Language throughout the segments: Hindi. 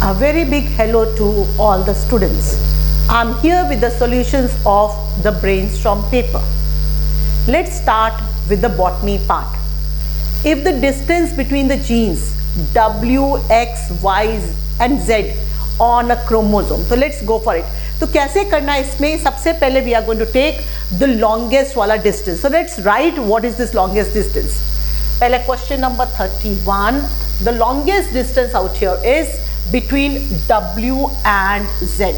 A very big hello to all the students. I'm here with the solutions of the brainstorm paper. Let's start with the botany part. If the distance between the genes W, X, Y and Z on a chromosome, so let's go for it. तो कैसे करना है इसमें? सबसे पहले we are going to take the longest वाला distance. So let's write what is this longest distance. पहले question number 31. The longest distance out here is between W and Z.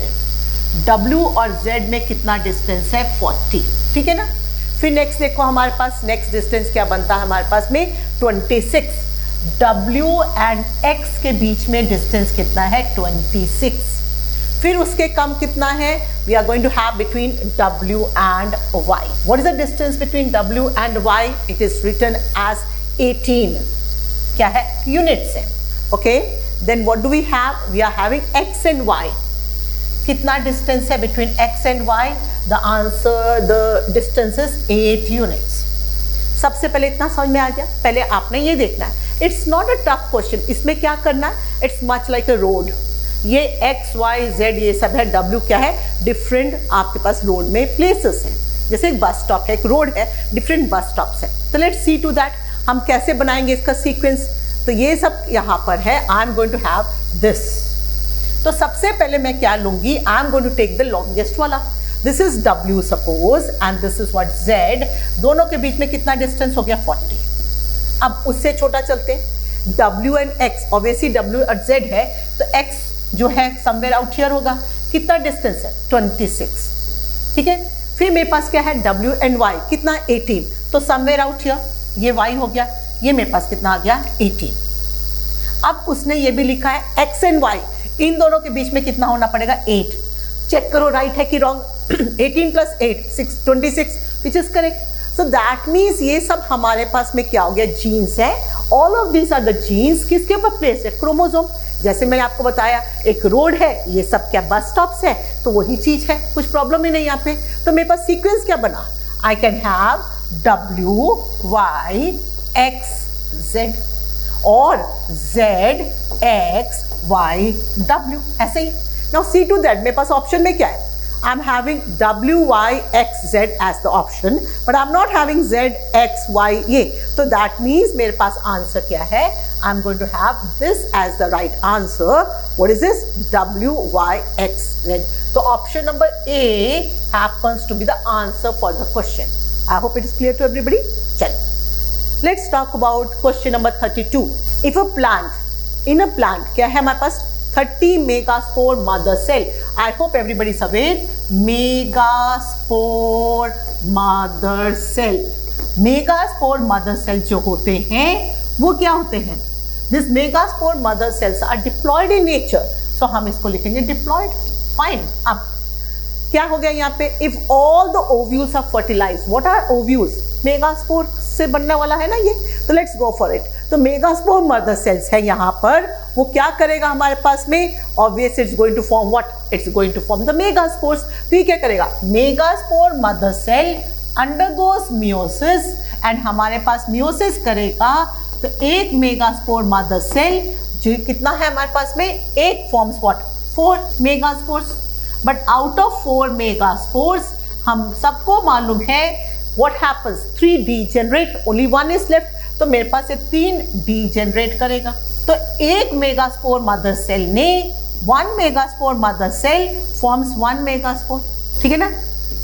W और Z में कितना डिस्टेंस है? 40. ठीक है ना? फिर नेक्स्ट देखो हमारे पास नेक्स्ट डिस्टेंस क्या बनता है हमारे पास में 26. W एंड X के बीच में डिस्टेंस कितना है? 26. फिर उसके कम कितना है? We are going to have between W and Y. What is the distance between W and Y? It is written as 18. क्या है? यूनिट्स है. Okay, then what do we have? We are having X and Y. कितना डिस्टेंस है between X and Y? The answer, the distance is 8 units. सबसे पहले इतना समझ में आ गया. पहले आपने ये देखना है, it's not a tough question. इसमें क्या करना है? It's much like a road. ये X, Y, Z ये सब है. W क्या है? डिफरेंट आपके पास रोड में प्लेसेस हैं. जैसे एक बस स्टॉप है, एक रोड है, डिफरेंट बस स्टॉप्स है. तो लेट्स सी टू दैट. हम कैसे बनाएंगे इसका सीक्वेंस? तो ये सब यहाँ पर है. I am going to have this. तो सबसे पहले मैं क्या लूंगी? I am going to take the longest वाला. This is W suppose and this is what Z. दोनों के बीच में कितना डिस्टेंस हो गया? 40. अब उससे छोटा चलते हैं. W and X, obviously W और Z है तो X जो है समवेयर आउट हियर होगा. कितना डिस्टेंस है? 26. ठीक है. फिर मेरे पास क्या है? W and Y. कितना? 18. तो समवेयर आउट हियर ये Y हो गया. ये मेरे पास कितना आ गया? 18. अब उसने ये भी लिखा है X एंड Y. इन दोनों के बीच में कितना होना पड़ेगा? 8. चेक करो राइट है कि wrong. 18 plus 8 26 which is correct. So that means ये सब हमारे पास में क्या हो गया? जीन्स है. All of these are the genes. किसके ऊपर प्लेस है? क्रोमोसोम. जैसे मैंने आपको बताया एक रोड है, ये सब क्या बस स्टॉप्स है, तो वही चीज है. कुछ प्रॉब्लम ही नहीं यहाँ पे. तो मेरे पास सीक्वेंस क्या बना? I can have W, Y, X, Z और Z, X, Y, W. ऐसे ही. Now see to that. मेरे पास ऑप्शन में क्या है? I am having W, Y, X, Z as the option, but I am not having Z, X, Y ये. तो दैट मीन्स मेरे पास आंसर क्या है? I am going to have this as the right answer. What is this? W, Y, X, Z. तो option number A happens to be the answer for the question. I hope it is clear to everybody. चल. Let's talk about question number 32. If a plant, in a plant, क्या है हमारे पास? 30 megaspore mother cell. I hope everybody is aware. Megaspore mother cell. Megaspore mother cell जो होते हैं वो क्या होते हैं? These megaspore mother cells are diploid in nature. So हम इसको लिखेंगे diploid. Fine. अब क्या हो गया यहाँ पे? If all the ovules are fertilized. What are ovules? Megaspore से बनने वाला है ना ये. तो लेट्स गो फॉर इट. तो मेगास्पोर मदर सेल्स है यहाँ पर. वो क्या करेगा हमारे पास में? Obviously it's going to form what? It's going to form the megaspores. तो ये क्या करेगा? Megaspore mother cell undergoes meiosis and हमारे पास मियोसिस करेगा. तो एक मेगास्पोर मदर सेल जो कितना है हमारे पास में? एक forms what? 4 megaspores. But out of 4 megaspores हम सबको मालूम है what happens? 3 degenerate, only 1 is left. तो मेरे पास ये 3 degenerate करेगा. तो एक मेगास्पोर मदर सेल ने 1 megaspore mother cell forms 1 megaspore. ठीक है ना?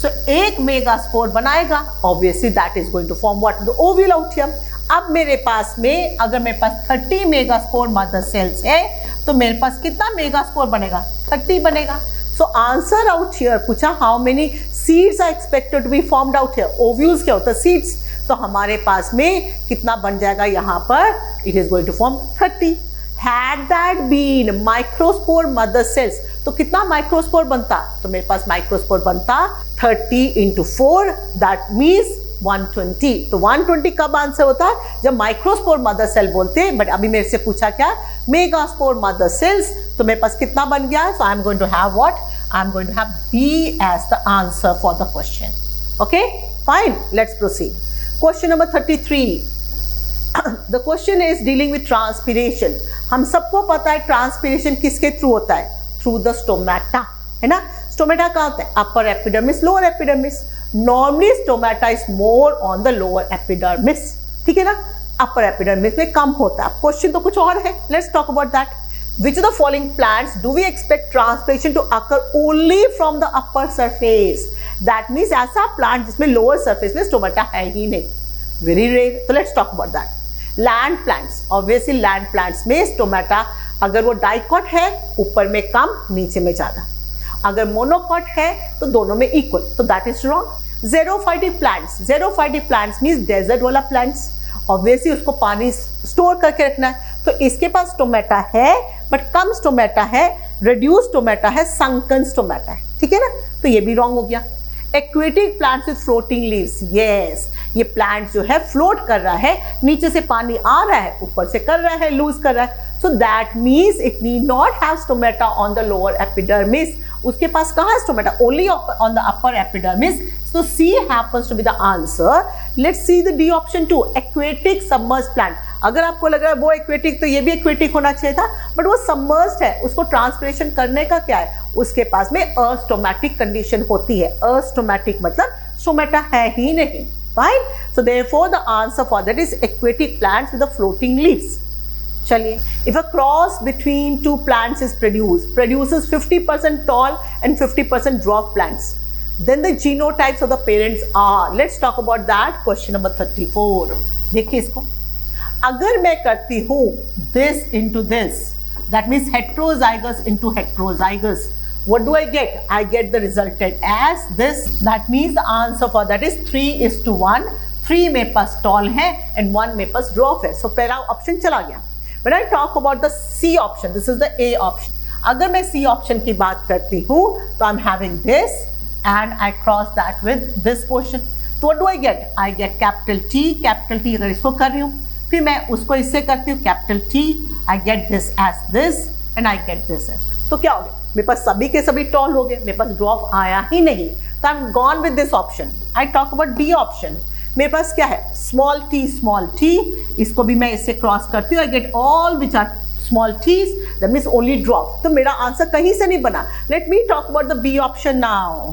सो एक मेगास्पोर बनाएगा. Obviously that is going to form what? The ovule out here. अब मेरे पास में अगर मेरे पास 30 मेगास्पोर मदर सेल्स है तो मेरे पास कितना मेगास्पोर बनेगा? 30 बनेगा. So answer out here पूछा how many seeds are expected to be formed out here. Ovules क्या होता है? Seeds. तो हमारे पास में कितना बन जाएगा यहाँ पर? It is going to form 30. Had that been microspore mother cells तो कितना माइक्रोस्पोर बनता? तो मेरे पास माइक्रोस्पोर बनता 30 into 4. That means 120. तो 120 कब आंसर होता है? जब माइक्रोस्पोर मदर सेल बोलते हैं. बट अभी मेरे से पूछा क्या? Megaspore mother cells. तो मेरे पास कितना बन गया? So I am going to have what? I am going to have B as the answer for the question. Okay fine. Let's proceed. Question number 33. The question is dealing with transpiration. हम सबको पता है ट्रांसपीरेशन किसके थ्रू होता है, थ्रू द स्टोमेटा, है ना। स्टोमेटा कहाँ होता है, upper epidermis, lower epidermis. Normally stomata is more on the lower epidermis, ठीक है ना, अपर एपिडर्मिस में कम होता है। क्वेश्चन तो कुछ और है, let's talk about that. Which of the following plants do we expect transpiration to occur only from the upper surface? That means ऐसा plant जिसमें lower surface में स्टोमेटा है ही नहीं, very rare। तो let's talk about that. Land plants, obviously land plants में स्टोमेटा अगर वो डाइकॉट है ऊपर में कम नीचे में ज्यादा, अगर मोनोकॉट है तो दोनों में इक्वल, तो that is wrong। Xerophytic plants, xerophytic plants means desert वाला plants, ऑब्वियसली उसको पानी स्टोर करके रखना है, तो इसके पास स्टोमेटा है बट कम स्टोमेटा है, रिड्यूस स्टोमेटा है, संकन स्टोमेटा है, ठीक है ना, तो ये भी रॉन्ग हो गया। Aquatic plants with floating leaves, yes, ये प्लांट जो है फ्लोट कर रहा है, नीचे से पानी आ रहा है ऊपर से कर रहा है, लूज कर रहा है, so that means it need not have stomata on the lower epidermis. उसके पास कहाँ है stomata, only on the upper epidermis, so C happens to be the answer। Let's see the D option too, aquatic submerged plant। अगर आपको लग रहा है वो एक्वेटिक तो ये भी एक्वेटिक होना चाहिए था, बट वो सबमर्ज्ड है, उसको ट्रांसपिरेशन करने का क्या है, उसके पास में अस्टोमेटिक कंडीशन होती है। अस्टोमेटिक मतलब स्टोमेटा है ही नहीं, fine. So therefore the answer for that is aquatic plants with the floating leaves. चलिए, if a cross between two plants is produces 50% tall and 50% dwarf plants, then the genotypes of the parents are, let's talk about that, question number 34। देखिए इसको, अगर मैं करती हूँ this into this, that means heterozygous into heterozygous, what do I get? I get the resultant as this, that means the answer for that is 3:1। 3 मेरे पास tall है and 1 मेरे पास dwarf है, so पहला ऑप्शन चला गया। When I talk about the C option, this is the A option। अगर मैं C option की बात करती हूँ तो I'm having this and I cross that with this portion, तो what do I get? I get capital T अगर इसको कर रही हूँ, फिर मैं उसको इससे करती हूँ capital T, I get this as this and I get this। तो क्या हो गया, मेरे पास सभी के सभी टॉल हो गए, मेरे पास ड्रॉप आया ही नहीं, तो I'm gone with this option। I talk about D option, मेरे पास क्या है, स्मॉल t, इसको भी मैं इससे क्रॉस करती हूँ, I get all which are small t's, that means only drop, तो मेरा आंसर कहीं से नहीं बना। Let me talk about the B option now.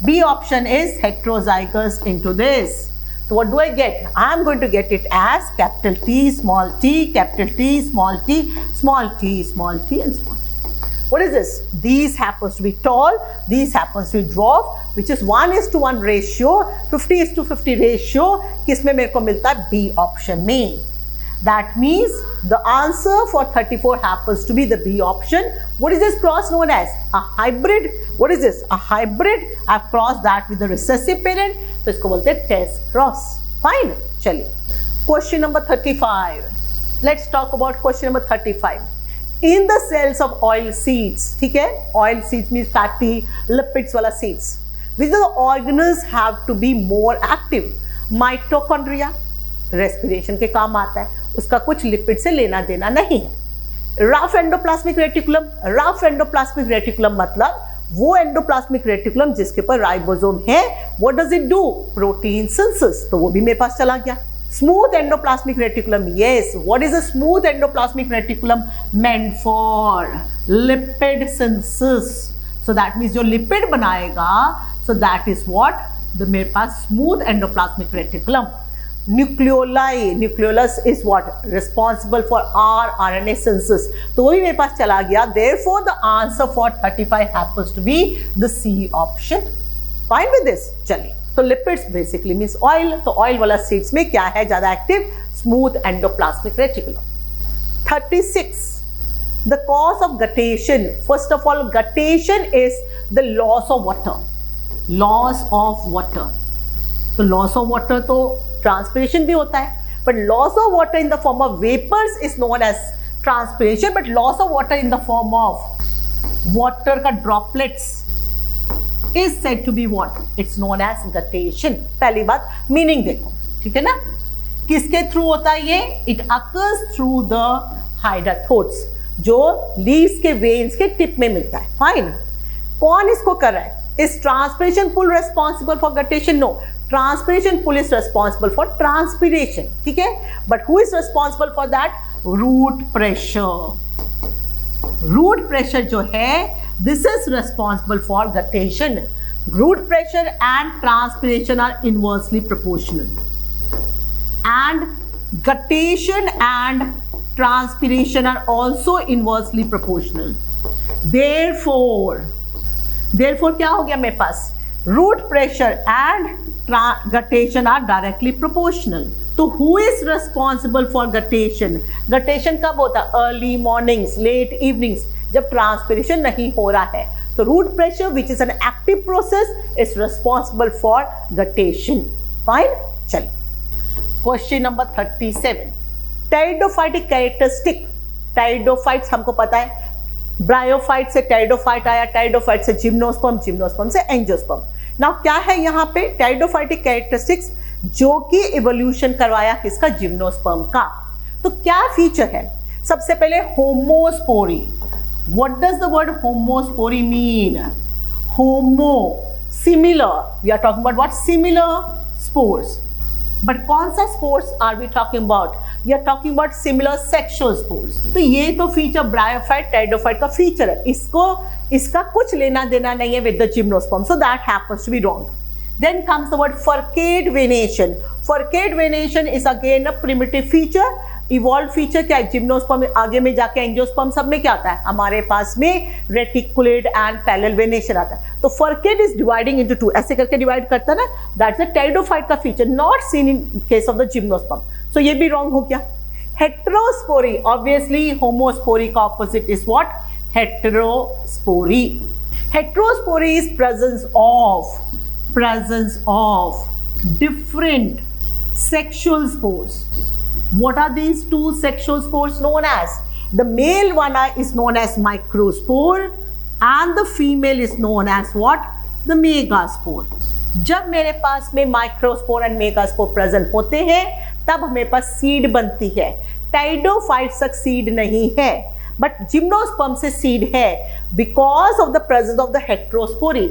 B option is heterozygous into this, तो what do I get, I am going to get it as capital T small t, capital T small t, small t small t and small t। What is this? These happens to be tall, these happens to be dwarf, which is 1:1 ratio, 50:50 ratio, किसमें मेरे को मिलता है, B option में। That means the answer for 34 happens to be the B option। What is this cross known as? A hybrid। What is this? A hybrid। I've crossed that with the recessive parent, तो इसको बोलते हैं test cross। Fine। चलिए, question number 35। Let's talk about question number 35। In the cells of oil seeds, ठीक है, oil seeds means fatty lipids वाला seeds, which the organelles have to be more active? Mitochondria, respiration के काम आता है, उसका कुछ लिपिड से लेना देना नहीं है। Rough endoplasmic reticulum, rough endoplasmic reticulum मतलब वो एंडोप्लाज्मिक रेटिकुलम जिसके ऊपर राइबोसोम है, what does it do? Protein synthesis, तो वो भी मेरे पास चला गया। Smooth endoplasmic reticulum, yes, what is a smooth endoplasmic reticulum? Meant for lipid synthesis, so that means जो lipid बनाएगा, so that is what the मेरे पास smooth endoplasmic reticulum। Nucleoli, nucleolus is what? Responsible for rRNA synthesis, तो वो भी मेरे पास चला गया। Therefore the answer for 35 happens to be the C option। Fine with this? चलिए, तो लिपिड्स बेसिकली मींस ऑयल, तो ऑयल वाला सीड्स में क्या है ज्यादा active, smooth endoplasmic reticulum. 36, the cause of guttation. First of all, guttation is the loss of water, loss of water. तो लॉस ऑफ वाटर तो ट्रांसपिरेशन भी होता है, but loss of water in the form of vapours is known as transpiration, but loss of water in the form of water का droplets is said to be what? It's known as guttation। पहली बात, मीनिंग देखो, ठीक है ना, किसके थ्रू होता है ये? It occurs through the hydrathodes, जो लीव्स के वेन्स के टिप में मिलता है। फाइन, कौन इसको कर रहा है? Is transpiration pull responsible for guttation? No, transpiration pull is responsible for transpiration, ठीक है, but who is responsible for that? Root pressure. Root pressure जो है this is responsible for guttation. Root pressure and transpiration are inversely proportional and guttation and transpiration are also inversely proportional. Therefore क्या हो गया मेरे पास? root pressure and guttation are directly proportional. तो who is responsible for guttation? Guttation कब होता है? early mornings, late evenings, जब transpiration नहीं हो रहा है. तो root pressure which is an active process is responsible for guttation. Fine? चलिए क्वेश्चन नंबर 37. टाइडोफाइटिक कैरेक्टरिस्टिक. टाइडोफाइट्स हमको पता है, ब्रायोफाइट से टाइडोफाइट आया, टाइडोफाइट से जिम्नोस्पर्म, जिम्नोस्पर्म से एंजियोस्पर्म. नाउ क्या है यहाँ पे टाइडोफाइटिक कैरेक्टरिस्टिक्स जो कि इवोल्यूशन करवाया किसका? जिम्नोस्पर्म का. तो क्या फीचर है? सबसे पहले homospory. What does the word homospory mean? Homo, similar, we are talking about what? Similar spores. But कौन सा spores are we talking about? We are talking about similar sexual spores. तो ये तो फीचर ब्रायोफाइट टाइडोफाइट का फीचर है, इसका कुछ लेना देना नहीं है with the gymnosperm, so that happens to be wrong. Then comes the word furcate venation. Furcate venation is again a primitive feature. Evolve feature क्या है? जिम्नोस्पर्म आगे में जाके एंजियोस्पर्म सब में क्या आता है? हमारे पास में रेटिकुलेट एंड पैरेलल वेनेशन आता है. तो forget is dividing into two, ऐसे करके डिवाइड करता है ना. दैट्स द टाइडोफाइट का feature, not seen in case of the gymnosperm. So ये भी रॉन्ग हो गया. हेटेरोस्पोरी, ऑब्वियसली होमोस्पोरी का opposite is what? Heterospory. Heterospory is presence of different sexual spores. What are these two sexual spores known as? The male one is known as microspore and the female is known as what? The megaspore. जब मेरे पास में माइक्रोस्पोर एंड मेगास्पोर प्रेजेंट होते हैं तब हमेरे पास सीड बनती है. टाइडोफाइट्स तक सीड नहीं है, बट जिम्नोस्पर्म से सीड है because of the presence of the heterospory.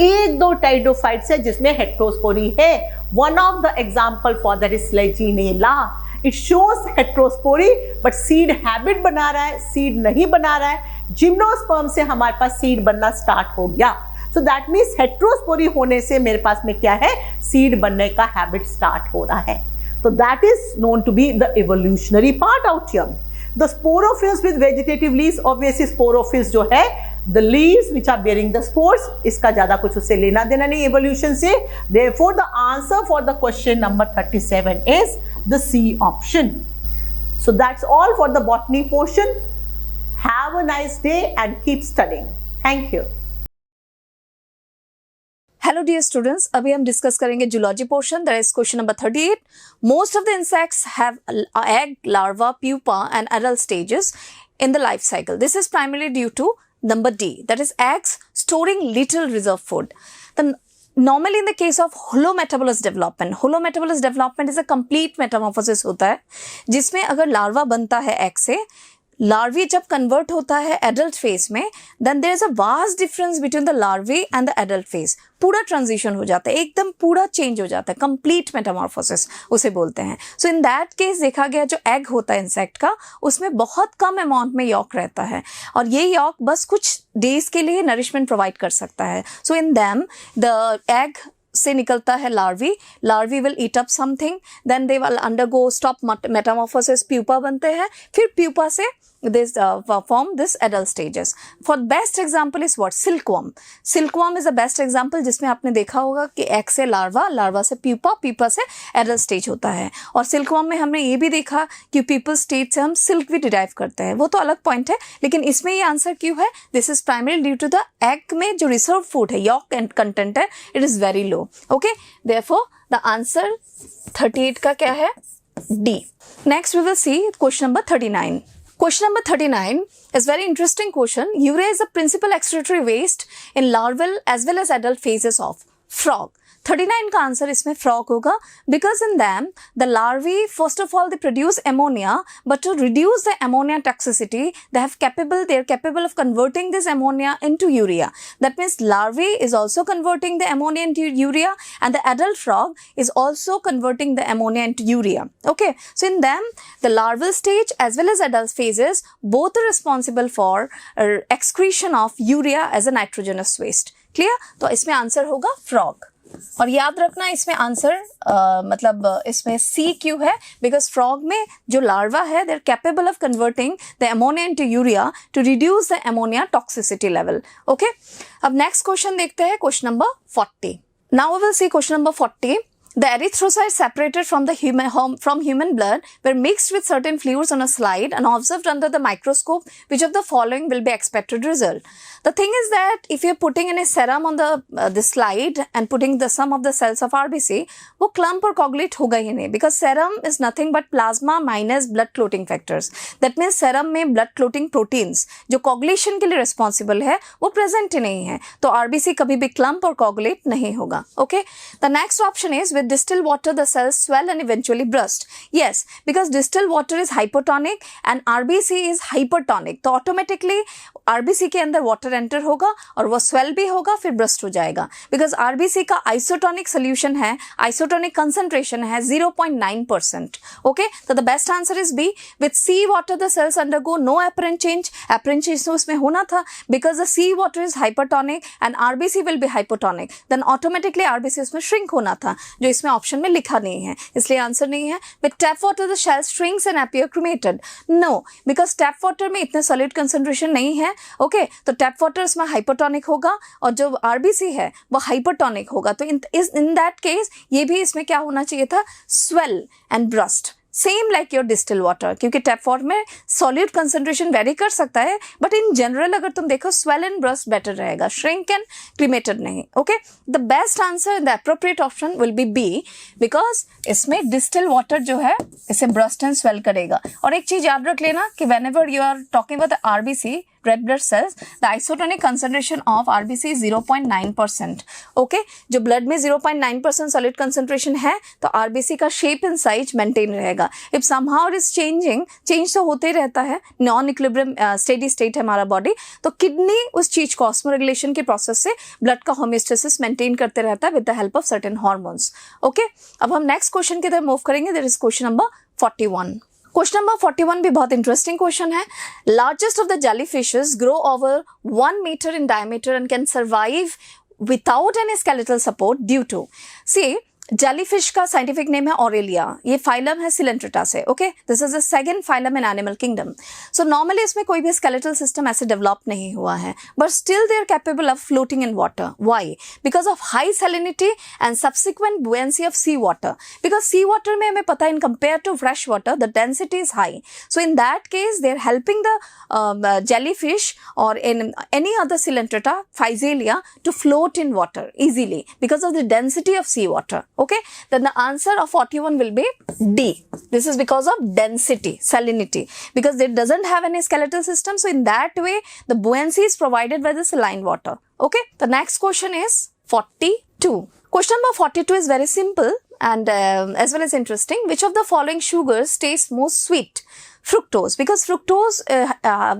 एक दो टाइडोफाइट्स है जिसमें हेटेरोस्पोरी है. One of the example for that is Selaginella. It shows heterospory but seed habit बना रहा है, सीड नहीं बना रहा है. जिम्नोस्पर्म से हमारे पास सीड बनना स्टार्ट हो गया. सो दैट मीन्स हेटेरोस्पोरी होने से मेरे पास में क्या है? सीड बनने का हैबिट स्टार्ट हो रहा है. तो that is known to be the evolutionary part out here. The sporophylls with vegetative leaves, obviously sporophylls जो है the leaves which are bearing the spores, इसका ज्यादा कुछ उससे लेना देना नहीं evolution से. Therefore the answer for the question number 37 is the C option. So that's all for the botany portion. Have a nice day and keep studying. Thank you. Hello dear students, अभी हम डिस्कस करेंगे zoology portion. That is question number 38. Most of the insects have egg, larva, pupa and adult stages in the life cycle. This is primarily due to number D, that is eggs storing little reserve food. Normally in the case of holometabolous development is a complete metamorphosis होता है जिसमें अगर लार्वा बनता है एग से, लार्वी जब कन्वर्ट होता है एडल्ट फेज में, then there is a vast difference between the larvae and the adult phase. पूरा ट्रांजिशन हो जाता है, एकदम पूरा चेंज हो जाता है, कंप्लीट मेटामॉर्फोसिस उसे बोलते हैं. सो इन दैट केस देखा गया जो एग होता है इंसेक्ट का, उसमें बहुत कम अमाउंट में यॉक रहता है और ये यॉक बस कुछ डेज के लिए नरिशमेंट प्रोवाइड कर सकता है. So in them the egg से निकलता है larvae will eat up something, then they will undergo stop metamorphosis, pupa बनते हैं, फिर प्यूपा से this form this adult stages. For best example is what? Silkworm is the best example जिसमें आपने देखा होगा कि एग से लार्वा से प्यूपा से एडल्ट स्टेज होता है. और सिल्कवर्म में हमने ये भी देखा कि प्यूपल स्टेज से हम सिल्क भी डिराइव करते हैं, वो तो अलग पॉइंट है, लेकिन इसमें ये आंसर क्यों है? This is primary due to the egg में जो रिजर्व फूड है, यॉक एंड कंटेंट है, it is very low. Okay, therefore the answer 38 का क्या है? D. Next we will see question number 39. Question number 39 is very interesting question. Urea is a principal excretory waste in larval as well as adult phases of frog. 39 का आंसर इसमें फ्रॉग होगा, because in them the larvae first of all they produce ammonia, but to reduce the ammonia toxicity they are capable of converting this ammonia into urea. That means larvae is also converting the ammonia into urea, and the adult frog is also converting the ammonia into urea. Okay, so in them the larval stage as well as adult phases both are responsible for excretion of urea as a nitrogenous waste. Clear? तो इसमें आंसर होगा frog. और याद रखना इसमें आंसर मतलब इसमें सी क्यों है, बिकॉज फ्रॉग में जो लार्वा है they are capable of converting the ammonia into urea to reduce the ammonia toxicity level. Okay, अब नेक्स्ट क्वेश्चन देखते हैं, question number 40. Now we will see question number 40. The erythrocytes separated from human blood were mixed with certain fluids on a slide and observed under the microscope. Which of the following will be expected result? The thing is that if you're putting in a serum on the slide and putting the sum of the cells of RBC, वो clump और coagulate होगा ही नहीं, because serum is nothing but plasma minus blood clotting factors. That means serum में blood clotting proteins जो coagulation के लिए responsible है वो present ही नहीं है, तो RBC कभी भी clump और coagulate नहीं होगा. Okay, the next option is with distilled water the cells swell and eventually burst. Yes, because distilled water is hypotonic and RBC is hypertonic, तो automatically RBC के अंदर water enter होगा और वो swell भी होगा फिर burst हो जाएगा, because RBC का isotonic solution है, isotonic concentration है 0.9%. Okay, so the best answer is B. With sea water the cells undergo no apparent change. Apparent change तो उसमें होना था, because the sea water is hypertonic and RBC will be hypotonic, then automatically RBC उसमें shrink होना था, जो इसमें ऑप्शन में लिखा नहीं है, इसलिए आंसर नहीं है. With tap water the shell shrinks and appear cremated. No, because tap water में इतने solid concentration नहीं है. ओके, तो tap water इसमें hypertonic होगा और जो RBC है वो hypertonic होगा, तो in that case ये भी इसमें क्या होना चाहिए था, swell and burst. Same like your distil water, क्योंकि टैप वाटर में सॉलिड कंसंट्रेशन वेरी कर सकता है, बट इन जनरल अगर तुम देखो स्वेल एंड ब्रस्ट बेटर रहेगा, श्रिंक एंड क्रीमेटेड नहीं. Okay, the best answer the appropriate option will be B, because इसमें डिस्टिल वाटर जो है इसे ब्रस्ट एंड स्वेल करेगा. और एक चीज याद रख लेना कि whenever you are talking about the RBC red blood cells, the isotonic concentration of RBC is 0.9%. Okay, जो blood में 0.9% solid concentration है तो RBC का shape and size maintain रहेगा. If somehow it is changing, change तो होते रहता है, non equilibrium steady state है हमारा body, तो kidney उस चीज को osmoregulation के process से blood का homeostasis maintain करते रहता है with the help of certain hormones. Okay, अब हम next question की तरफ move करेंगे. There is question number 41. Question number 41 भी बहुत इंटरेस्टिंग क्वेश्चन है. Largest of the jellyfishes grow over 1 metre in diameter and can survive without any skeletal support due to. See, jellyfish का साइंटिफिक नेम है ऑरेलिया, ये फाइलम है सिलेंट्रेटा से. Okay, this is the second phylum in animal kingdom. So normally इसमें कोई भी स्केलेटल सिस्टम ऐसे डेवलप नहीं हुआ है, but still they are capable of floating in water. Why? Because of high salinity and subsequent buoyancy of sea water. Because sea water में हमें पता है in compare to fresh water the density is high, so in that case they are helping the jellyfish और in any other Coelenterata Physalia to float in water easily because of the density of sea water. Okay, then the answer of 41 will be D. This is because of density, salinity, because it doesn't have any skeletal system, so in that way the buoyancy is provided by the saline water. Okay, the next question is 42. Question number 42 is very simple and as well as interesting. Which of the following sugars tastes most sweet? Fructose, because fructose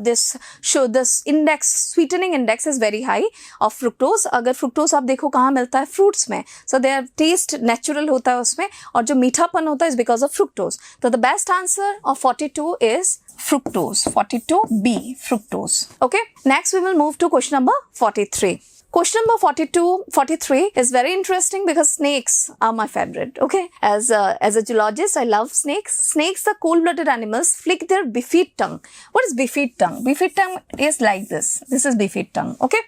this index, sweetening index is very high of fructose. अगर fructose आप देखो कहाँ मिलता है, fruits में, so their taste natural होता है उसमें, और जो मीठापन होता है is because of fructose. So the best answer of 42 is fructose. 42B, fructose. Okay, next we will move to question number 43. Question number 43 is very interesting because snakes are my favorite. Okay, as a geologist, I love snakes. Snakes are cold-blooded animals. Flick their bifid tongue. What is bifid tongue? Bifid tongue is like this. This is bifid tongue. Okay.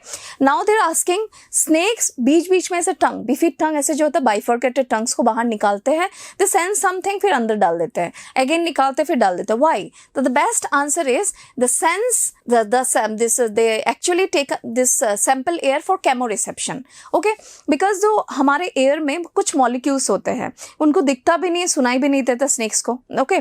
Now they're asking snakes बीच-बीच में ऐसे tongue, bifid tongue ऐसे जो होता है bifurcated tongues को बाहर निकालते हैं. They sense something फिर अंदर डाल देते हैं. Again निकालते फिर डाल देते हैं. Why? So the best answer is the sense they actually take this sample air for chemoreception. Okay, because जो हमारे एयर में कुछ मॉलिक्यूल्स होते हैं उनको दिखता भी नहीं है, सुनाई भी नहीं देता स्नेक्स को. ओके,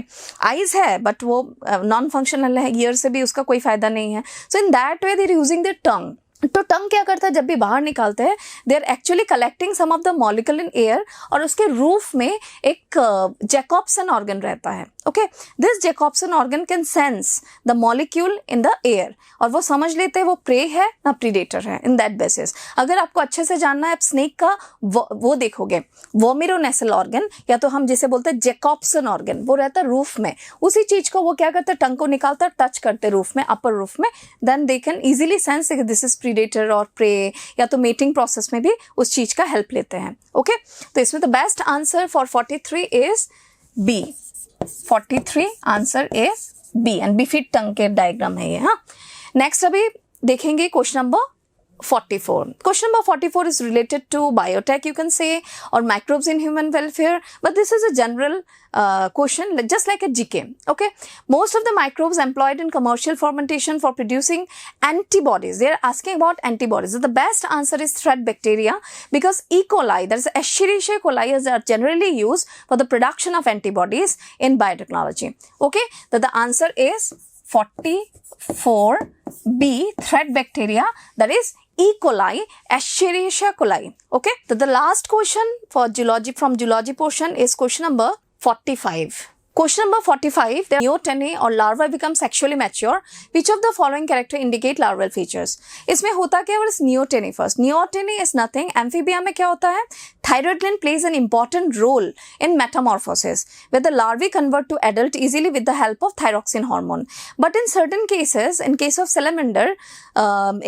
आईज है बट वो नॉन फंक्शनल है, ईयर से भी उसका कोई फायदा नहीं है. So in that way they are using their tongue. तो टंग क्या करता है, जब भी बाहर निकालते हैं they are actually collecting some of the molecule in air, और उसके रूफ में एक जैकॉब्सन ऑर्गन रहता है. Okay, this Jacobson organ can sense the molecule in the air, और वो समझ लेते हैं वो प्रे है ना प्रीडेटर है. इन दैट बेसिस अगर आपको अच्छे से जानना है, आप स्नेक का वो देखोगे वोमिरोनेसल ऑर्गन, या तो हम जिसे बोलते हैं जैकॉब्सन ऑर्गन, वो रहता है रूफ में. उसी चीज को वो क्या करते हैं, टंग को निकालता है, टच करते रूफ में, अपर रूफ में, then they can easily sense this is predator और प्रे, या तो मेटिंग प्रोसेस में भी उस चीज का हेल्प लेते हैं. ओके, तो इसमें the best answer for 43 is B. 43 answer is B, and bifid tongue के डायग्राम है ये. हाँ, नेक्स्ट अभी देखेंगे question number 44. Question number 44 is related to biotech, you can say, or microbes in human welfare, but this is a general question, just like a GK. Okay, most of the microbes employed in commercial fermentation for producing antibodies, they are asking about antibodies. So the best answer is thread bacteria, because E. coli, that is Escherichia coli, are generally used for the production of antibodies in biotechnology. Okay, so the answer is 44B, thread bacteria, that is E. coli, Escherichia coli. Okay, so the last question for zoology, from zoology portion, is question number 45. Question number 45, the neoteny or larva become sexually mature. Which of the following character indicate larval features? इसमें होता क्या है, what is neoteny first? Neoteny is nothing. Amphibia में क्या होता है? Thyroid gland plays an important role in metamorphosis, where the larvae convert to adult easily with the help of thyroxine hormone. But in certain cases, in case of salamander,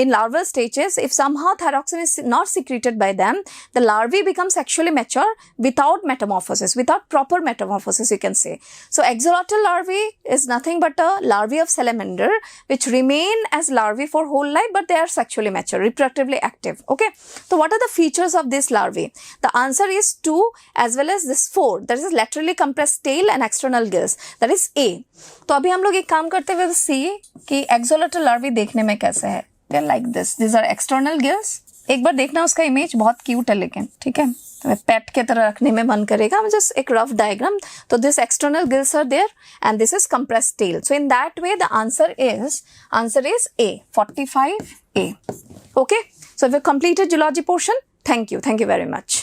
in larval stages, if somehow thyroxine is not secreted by them, the larvae become sexually mature without metamorphosis, without proper metamorphosis, you can say. So axolotl larvae is nothing but a larvae of salamander which remain as larvae for whole life, but they are sexually mature, reproductively active. Okay, so what are the features of this larvae? The answer is 2 as well as this 4. That is laterally compressed tail and external gills. That is A. तो अभी हम लोग एक काम करते हुए सी कि axolotl larvae देखने में कैसे है. They are like this. These are external gills. एक बार देखना उसका इमेज, बहुत क्यूट है लेकिन, ठीक है, तो पेट के तरह रखने में मन करेगा. जस्ट एक रफ डायग्राम. तो this external gills are there and this is compressed tail. So in that way the answer is A, 45A. Okay, so we've completed zoology portion. Thank you very much.